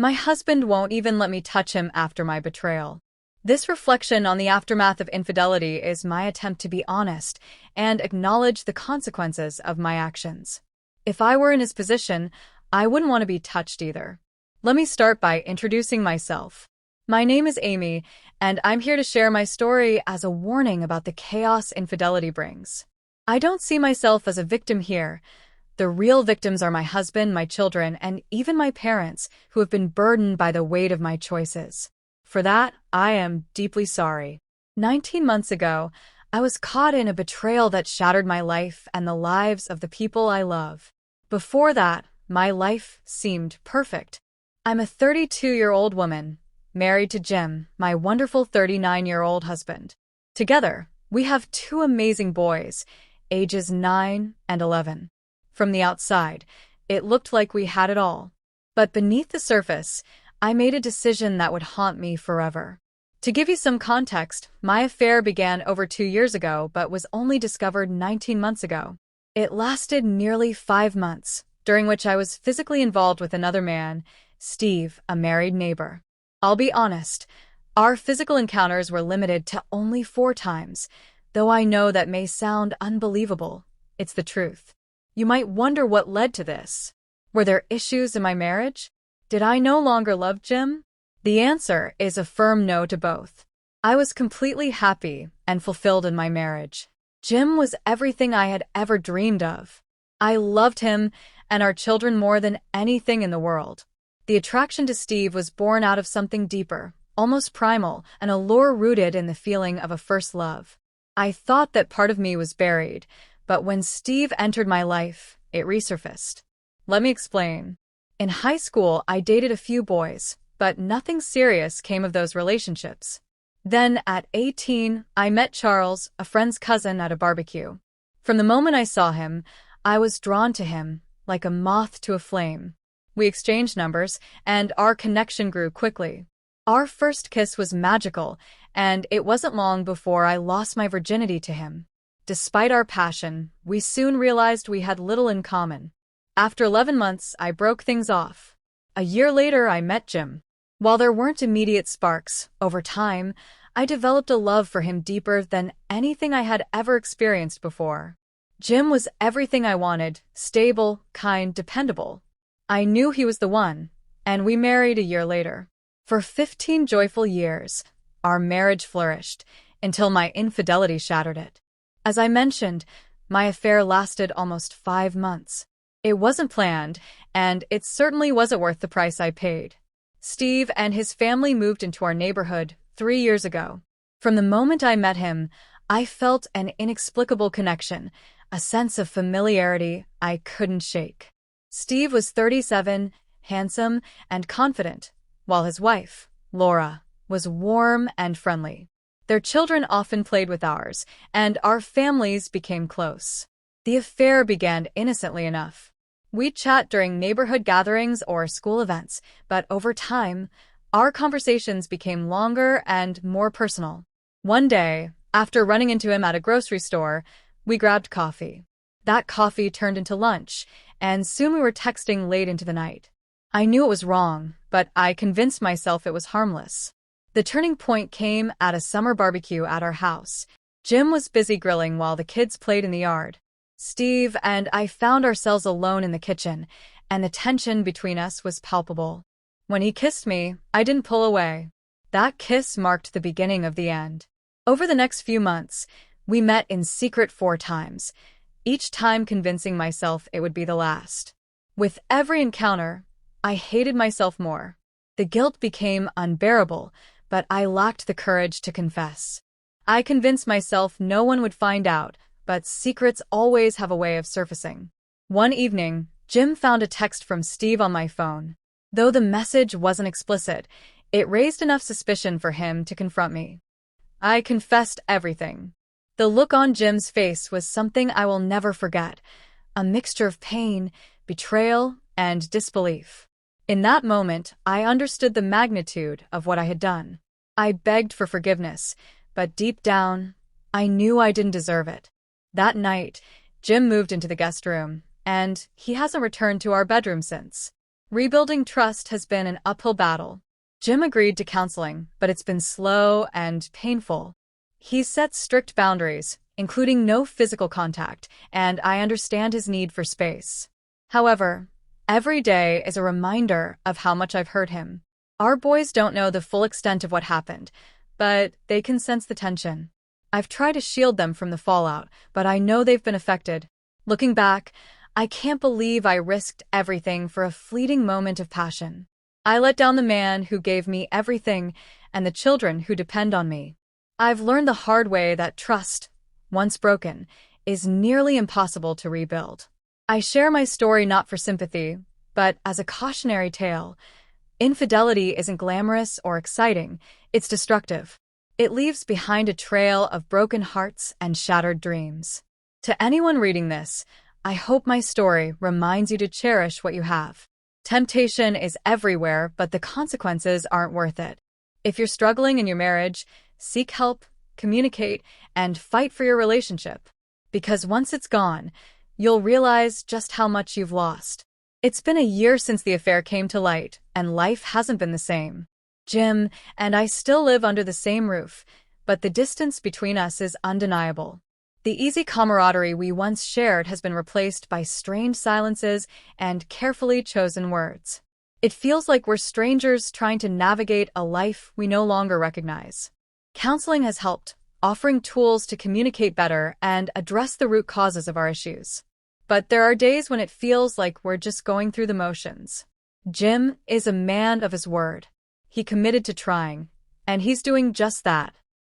My husband won't even let me touch him after my betrayal. This reflection on the aftermath of infidelity is my attempt to be honest and acknowledge the consequences of my actions. If I were in his position, I wouldn't want to be touched either. Let me start by introducing myself. My name is Amy, and I'm here to share my story as a warning about the chaos infidelity brings. I don't see myself as a victim here. The real victims are my husband, my children, and even my parents, who have been burdened by the weight of my choices. For that, I am deeply sorry. 19 months ago, I was caught in a betrayal that shattered my life and the lives of the people I love. Before that, my life seemed perfect. I'm a 32-year-old woman, married to Jim, my wonderful 39-year-old husband. Together, we have two amazing boys, ages 9 and 11. From the outside, it looked like we had it all. But beneath the surface, I made a decision that would haunt me forever. To give you some context, my affair began over 2 years ago but was only discovered 19 months ago. It lasted nearly 5 months, during which I was physically involved with another man, Steve, a married neighbor. I'll be honest, our physical encounters were limited to only 4 times. Though I know that may sound unbelievable, it's the truth. You might wonder what led to this. Were there issues in my marriage? Did I no longer love Jim? The answer is a firm no to both. I was completely happy and fulfilled in my marriage. Jim was everything I had ever dreamed of. I loved him and our children more than anything in the world. The attraction to Steve was born out of something deeper, almost primal, an allure rooted in the feeling of a first love. I thought that part of me was buried, but when Steve entered my life, it resurfaced. Let me explain. In high school, I dated a few boys, but nothing serious came of those relationships. Then, at 18, I met Charles, a friend's cousin, at a barbecue. From the moment I saw him, I was drawn to him, like a moth to a flame. We exchanged numbers, and our connection grew quickly. Our first kiss was magical, and it wasn't long before I lost my virginity to him. Despite our passion, we soon realized we had little in common. After 11 months, I broke things off. A year later, I met Jim. While there weren't immediate sparks, over time, I developed a love for him deeper than anything I had ever experienced before. Jim was everything I wanted: stable, kind, dependable. I knew he was the one, and we married a year later. For 15 joyful years, our marriage flourished, until my infidelity shattered it. As I mentioned, my affair lasted almost 5 months. It wasn't planned, and it certainly wasn't worth the price I paid. Steve and his family moved into our neighborhood 3 years ago. From the moment I met him, I felt an inexplicable connection, a sense of familiarity I couldn't shake. Steve was 37, handsome, and confident, while his wife, Laura, was warm and friendly. Their children often played with ours, and our families became close. The affair began innocently enough. We'd chat during neighborhood gatherings or school events, but over time, our conversations became longer and more personal. One day, after running into him at a grocery store, we grabbed coffee. That coffee turned into lunch, and soon we were texting late into the night. I knew it was wrong, but I convinced myself it was harmless. The turning point came at a summer barbecue at our house. Jim was busy grilling while the kids played in the yard. Steve and I found ourselves alone in the kitchen, and the tension between us was palpable. When he kissed me, I didn't pull away. That kiss marked the beginning of the end. Over the next few months, we met in secret 4 times, each time convincing myself it would be the last. With every encounter, I hated myself more. The guilt became unbearable, but I lacked the courage to confess. I convinced myself no one would find out, but secrets always have a way of surfacing. One evening, Jim found a text from Steve on my phone. Though the message wasn't explicit, it raised enough suspicion for him to confront me. I confessed everything. The look on Jim's face was something I will never forget, a mixture of pain, betrayal, and disbelief. In that moment, I understood the magnitude of what I had done. I begged for forgiveness, but deep down, I knew I didn't deserve it. That night, Jim moved into the guest room, and he hasn't returned to our bedroom since. Rebuilding trust has been an uphill battle. Jim agreed to counseling, but it's been slow and painful. He's set strict boundaries, including no physical contact, and I understand his need for space. However, every day is a reminder of how much I've hurt him. Our boys don't know the full extent of what happened, but they can sense the tension. I've tried to shield them from the fallout, but I know they've been affected. Looking back, I can't believe I risked everything for a fleeting moment of passion. I let down the man who gave me everything and the children who depend on me. I've learned the hard way that trust, once broken, is nearly impossible to rebuild. I share my story not for sympathy, but as a cautionary tale. Infidelity isn't glamorous or exciting, it's destructive. It leaves behind a trail of broken hearts and shattered dreams. To anyone reading this, I hope my story reminds you to cherish what you have. Temptation is everywhere, but the consequences aren't worth it. If you're struggling in your marriage, seek help, communicate, and fight for your relationship. Because once it's gone, you'll realize just how much you've lost. It's been a year since the affair came to light, and life hasn't been the same. Jim and I still live under the same roof, but the distance between us is undeniable. The easy camaraderie we once shared has been replaced by strained silences and carefully chosen words. It feels like we're strangers trying to navigate a life we no longer recognize. Counseling has helped, offering tools to communicate better and address the root causes of our issues. But there are days when it feels like we're just going through the motions. Jim is a man of his word. He committed to trying, and he's doing just that.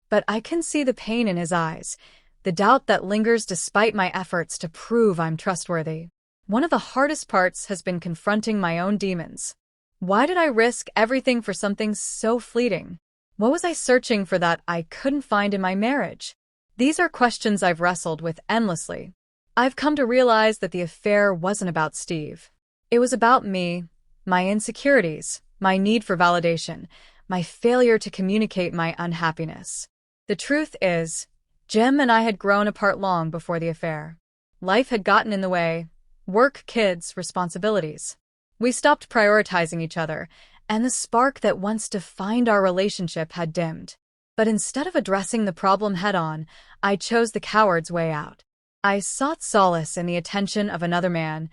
But I can see the pain in his eyes, the doubt that lingers despite my efforts to prove I'm trustworthy. One of the hardest parts has been confronting my own demons. Why did I risk everything for something so fleeting? What was I searching for that I couldn't find in my marriage? These are questions I've wrestled with endlessly. I've come to realize that the affair wasn't about Steve. It was about me, my insecurities, my need for validation, my failure to communicate my unhappiness. The truth is, Jim and I had grown apart long before the affair. Life had gotten in the way, work, kids, responsibilities. We stopped prioritizing each other, and the spark that once defined our relationship had dimmed. But instead of addressing the problem head-on, I chose the coward's way out. I sought solace in the attention of another man,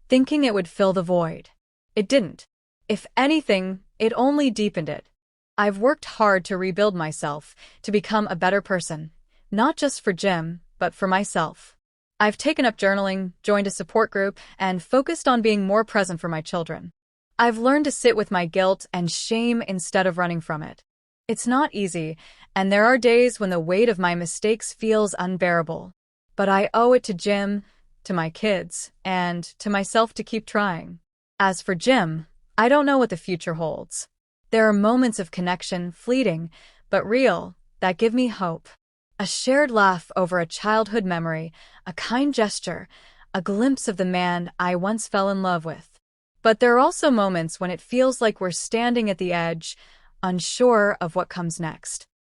thinking it would fill the void. It didn't. If anything, it only deepened it. I've worked hard to rebuild myself, to become a better person, not just for Jim, but for myself. I've taken up journaling, joined a support group, and focused on being more present for my children. I've learned to sit with my guilt and shame instead of running from it. It's not easy, and there are days when the weight of my mistakes feels unbearable. But I owe it to Jim, to my kids, and to myself to keep trying. As for Jim, I don't know what the future holds. There are moments of connection, fleeting, but real, that give me hope. A shared laugh over a childhood memory, a kind gesture, a glimpse of the man I once fell in love with. But there are also moments when it feels like we're standing at the edge, unsure of what comes next.